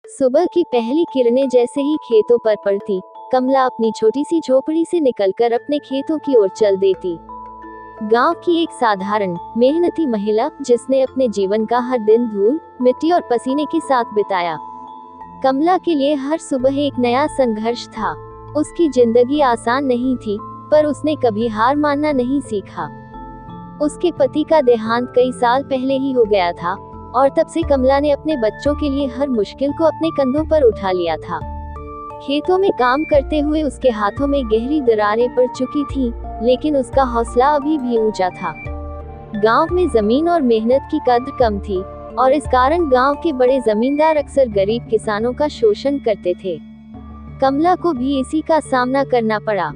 सुबह की पहली किरणें जैसे ही खेतों पर पड़ती, कमला अपनी छोटी सी झोपड़ी से निकलकर अपने खेतों की ओर चल देती। गांव की एक साधारण मेहनती महिला जिसने अपने जीवन का हर दिन धूल, मिट्टी और पसीने के साथ बिताया। कमला के लिए हर सुबह एक नया संघर्ष था। उसकी जिंदगी आसान नहीं थी, पर उसने कभी हार मानना नहीं सीखा। उसके पति का देहांत कई साल पहले ही हो गया था और तब से कमला ने अपने बच्चों के लिए हर मुश्किल को अपने कंधों पर उठा लिया था। खेतों में काम करते हुए उसके हाथों में गहरी दरारें पड़ चुकी थीं, लेकिन उसका हौसला अभी भी ऊंचा था। गांव में जमीन और मेहनत की कद्र कम थी और इस कारण गांव के बड़े जमींदार अक्सर गरीब किसानों का शोषण करते थे। कमला को भी इसी का सामना करना पड़ा।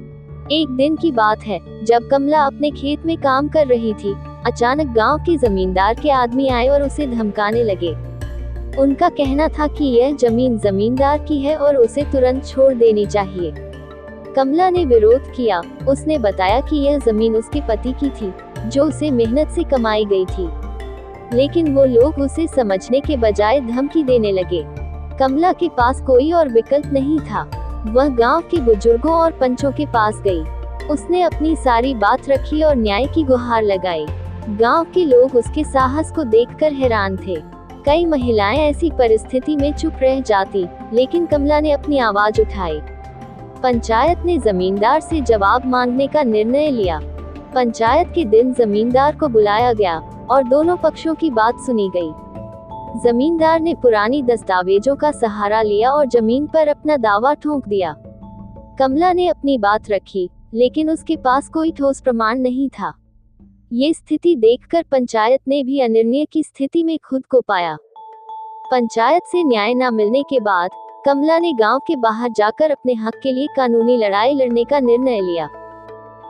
एक दिन की बात है, जब कमला अपने खेत में काम कर रही थी, अचानक गांव के जमींदार के आदमी आए और उसे धमकाने लगे। उनका कहना था कि यह जमीन जमींदार की है और उसे तुरंत छोड़ देनी चाहिए। कमला ने विरोध किया। उसने बताया कि यह जमीन उसके पति की थी, जो उसे मेहनत से कमाई गई थी। लेकिन वो लोग उसे समझने के बजाय धमकी देने लगे। कमला के पास कोई और विकल्प नहीं था। वह गांव के बुजुर्गों और पंचों के पास गई। उसने अपनी सारी बात रखी और न्याय की गुहार लगाई। गांव के लोग उसके साहस को देखकर हैरान थे। कई महिलाएं ऐसी परिस्थिति में चुप रह जाती, लेकिन कमला ने अपनी आवाज उठाई। पंचायत ने जमींदार से जवाब मांगने का निर्णय लिया। पंचायत के दिन जमींदार को बुलाया गया और दोनों पक्षों की बात सुनी गई। जमींदार ने पुरानी दस्तावेजों का सहारा लिया और जमीन पर अपना दावा ठोक दिया। कमला ने अपनी बात रखी, लेकिन उसके पास कोई ठोस प्रमाण नहीं था। ये स्थिति देखकर पंचायत ने भी अनिर्णय की स्थिति में खुद को पाया। पंचायत से न्याय न मिलने के बाद कमला ने गांव के बाहर जाकर अपने हक के लिए कानूनी लड़ाई लड़ने का निर्णय लिया।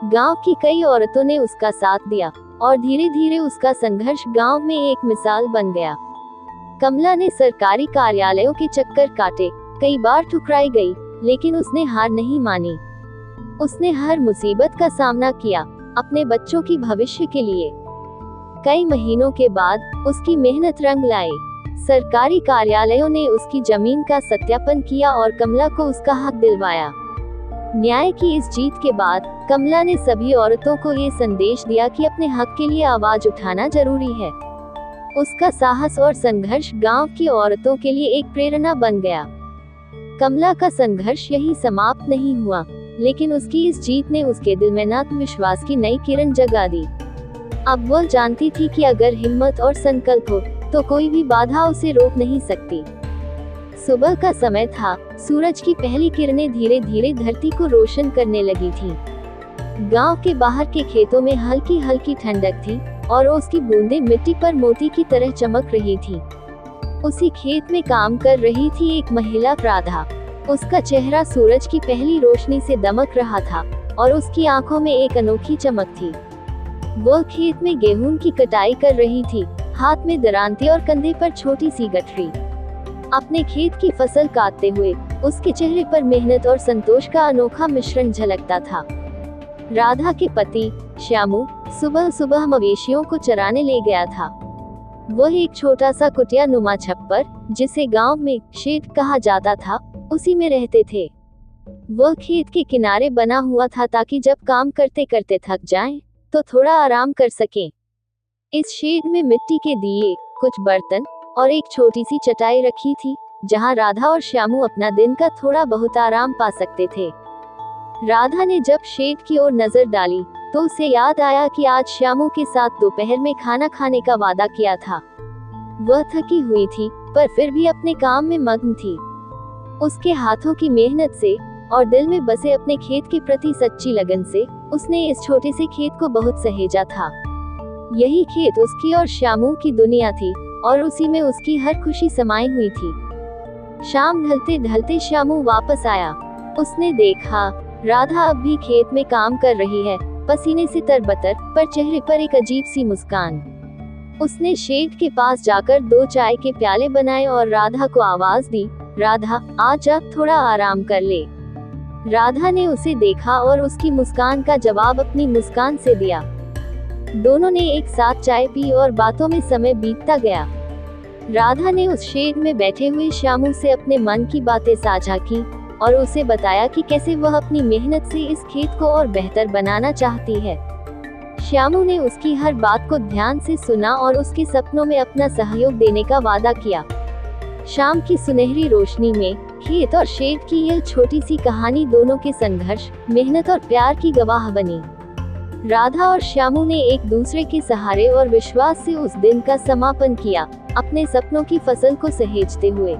गांव की कई औरतों ने उसका साथ दिया और धीरे धीरे उसका संघर्ष गांव में एक मिसाल बन गया। कमला ने सरकारी कार्यालयों के चक्कर काटे, कई बार ठुकराई गई, लेकिन उसने हार नहीं मानी। उसने हर मुसीबत का सामना किया, अपने बच्चों की भविष्य के लिए। कई महीनों के बाद उसकी मेहनत रंग लाई। सरकारी कार्यालयों ने उसकी जमीन का सत्यापन किया और कमला को उसका हक दिलवाया। न्याय की इस जीत के बाद कमला ने सभी औरतों को ये संदेश दिया कि अपने हक के लिए आवाज उठाना जरूरी है। उसका साहस और संघर्ष गांव की औरतों के लिए एक प्रेरणा बन गया। कमला का संघर्ष यही समाप्त नहीं हुआ, लेकिन उसकी इस जीत ने उसके दिल में आत्मविश्वास की नई किरण जगा दी। अब वह जानती थी कि अगर हिम्मत और संकल्प हो, तो कोई भी बाधा उसे रोक नहीं सकती। सुबह का समय था। सूरज की पहली किरणें धीरे धीरे धरती को रोशन करने लगी थी। गांव के बाहर के खेतों में हल्की हल्की ठंडक थी और उसकी बूंदें मिट्टी पर मोती की तरह चमक रही थी। उसी खेत में काम कर रही थी एक महिला, राधा। उसका चेहरा सूरज की पहली रोशनी से दमक रहा था और उसकी आंखों में एक अनोखी चमक थी। वह खेत में गेहूं की कटाई कर रही थी, हाथ में दरांती और कंधे पर छोटी सी गठरी। अपने खेत की फसल काटते हुए उसके चेहरे पर मेहनत और संतोष का अनोखा मिश्रण झलकता था। राधा के पति श्यामू सुबह सुबह मवेशियों को चराने ले गया था। वह एक छोटा सा कुटिया नुमा छप्पर, जिसे गांव में शेड कहा जाता था, उसी में रहते थे। वह खेत के किनारे बना हुआ था ताकि जब काम करते करते थक जाएं, तो थोड़ा आराम कर सकें। इस शेड में मिट्टी के दिए, कुछ बर्तन और एक छोटी सी चटाई रखी थी, जहां राधा और श्यामू अपना दिन का थोड़ा बहुत आराम पा सकते थे। राधा ने जब शेड की ओर नजर डाली, तो उसे याद आया कि आज श्यामू के साथ दोपहर में खाना खाने का वादा किया था। वह थकी हुई थी, पर फिर भी अपने काम में मग्न थी। उसके हाथों की मेहनत से और दिल में बसे अपने खेत के प्रति सच्ची लगन से उसने इस छोटे से खेत को बहुत सहेजा था। यही खेत उसकी और श्यामू की दुनिया थी और उसी में उसकी हर खुशी समाई हुई थी। शाम ढलते ढलते श्यामू वापस आया। उसने देखा राधा अब भी खेत में काम कर रही है, पसीने से तरबतर, पर चेहरे पर एक अजीब सी मुस्कान। उसने शेड के पास जाकर 2 चाय के प्याले बनाए और राधा को आवाज दी, राधा, आज आप थोड़ा आराम कर ले। राधा ने उसे देखा और उसकी मुस्कान का जवाब अपनी मुस्कान से दिया। दोनों ने एक साथ चाय पी और बातों में समय बीतता गया। राधा ने उस शेड में बैठे हुए श्यामू से अपने मन की बातें साझा की और उसे बताया कि कैसे वह अपनी मेहनत से इस खेत को और बेहतर बनाना चाहती है। श्यामू ने उसकी हर बात को ध्यान से सुना और उसके सपनों में अपना सहयोग देने का वादा किया। शाम की सुनहरी रोशनी में खेत और शेड की यह छोटी सी कहानी दोनों के संघर्ष, मेहनत और प्यार की गवाह बनी। राधा और श्यामू ने एक दूसरे के सहारे और विश्वास से उस दिन का समापन किया, अपने सपनों की फसल को सहेजते हुए।